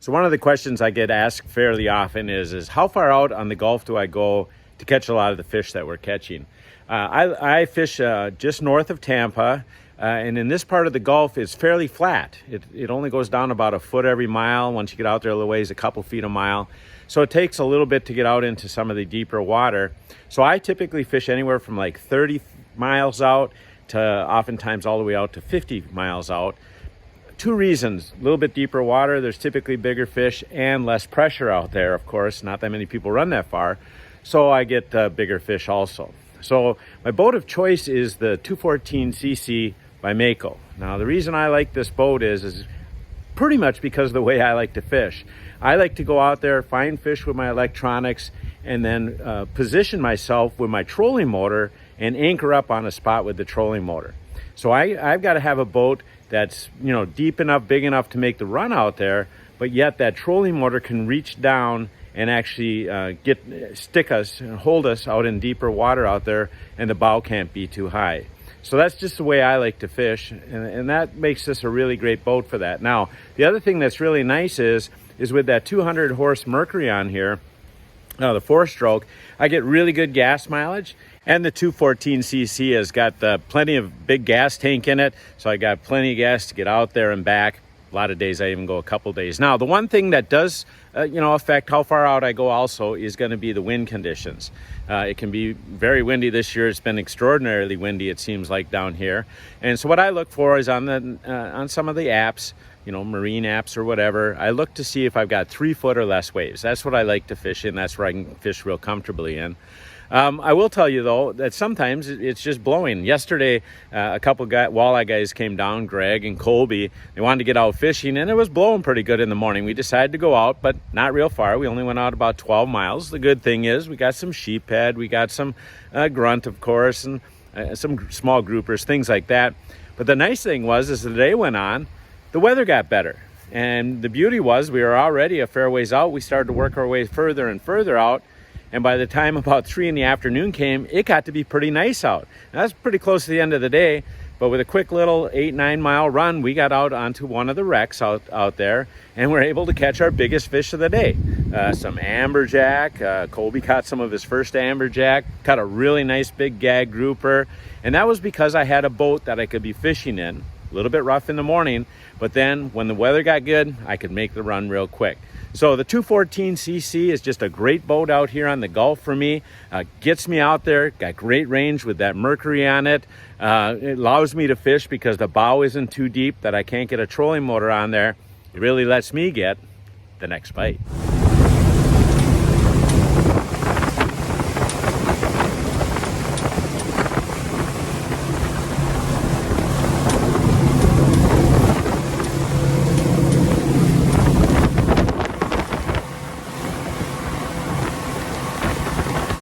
So one of the questions I get asked fairly often is how far out on the Gulf do I go to catch a lot of the fish that we're catching? I fish just north of Tampa, and in this part of the Gulf, it's fairly flat. It only goes down about a foot every mile. Once you get out there a little ways, a couple feet a mile. So it takes a little bit to get out into some of the deeper water. So I typically fish anywhere from like 30 miles out to oftentimes all the way out to 50 miles out. Two reasons: a little bit deeper water, there's typically bigger fish and less pressure out there, of course. Not that many people run that far, so I get bigger fish also. So my boat of choice is the 214cc by Mako. Now the reason I like this boat is pretty much because of the way I like to fish. I like to go out there, find fish with my electronics, and then position myself with my trolling motor and anchor up on a spot with the trolling motor. So I've got to have a boat that's, you know, deep enough, big enough to make the run out there, but yet that trolling motor can reach down and actually stick us and hold us out in deeper water out there, and the bow can't be too high. So that's just the way I like to fish, and that makes this a really great boat for that. Now, the other thing that's really nice is with that 200 horse Mercury on here, the 4-stroke, I get really good gas mileage, and the 214cc has got plenty of big gas tank in it, so I got plenty of gas to get out there and back. A lot of days I even go a couple days. Now, the one thing that does affect how far out I go also is going to be the wind conditions. It can be very windy this year. It's been extraordinarily windy, it seems like, down here. And so what I look for is on some of the apps, marine apps or whatever, I look to see if I've got 3 foot or less waves. That's what I like to fish in. That's where I can fish real comfortably in. I will tell you, though, that sometimes it's just blowing. Yesterday, a couple walleye guys came down, Greg and Colby. They wanted to get out fishing, and it was blowing pretty good in the morning. We decided to go out, but not real far. We only went out about 12 miles. The good thing is we got some sheephead, we got some grunt, of course, and some small groupers, things like that. But the nice thing was, as the day went on, the weather got better. And the beauty was we were already a fair ways out. We started to work our way further and further out. And by the time about 3 in the afternoon came, it got to be pretty nice out. Now, that's pretty close to the end of the day, but with a quick little 8-9 mile run, we got out onto one of the wrecks out there, and we're able to catch our biggest fish of the day. Some amberjack. Colby caught some of his first amberjack, caught a really nice big gag grouper, and that was because I had a boat that I could be fishing in. A little bit rough in the morning, but then when the weather got good, I could make the run real quick. So the 214cc is just a great boat out here on the Gulf for me. Gets me out there, got great range with that Mercury on it. It allows me to fish because the bow isn't too deep that I can't get a trolling motor on there. It really lets me get the next bite.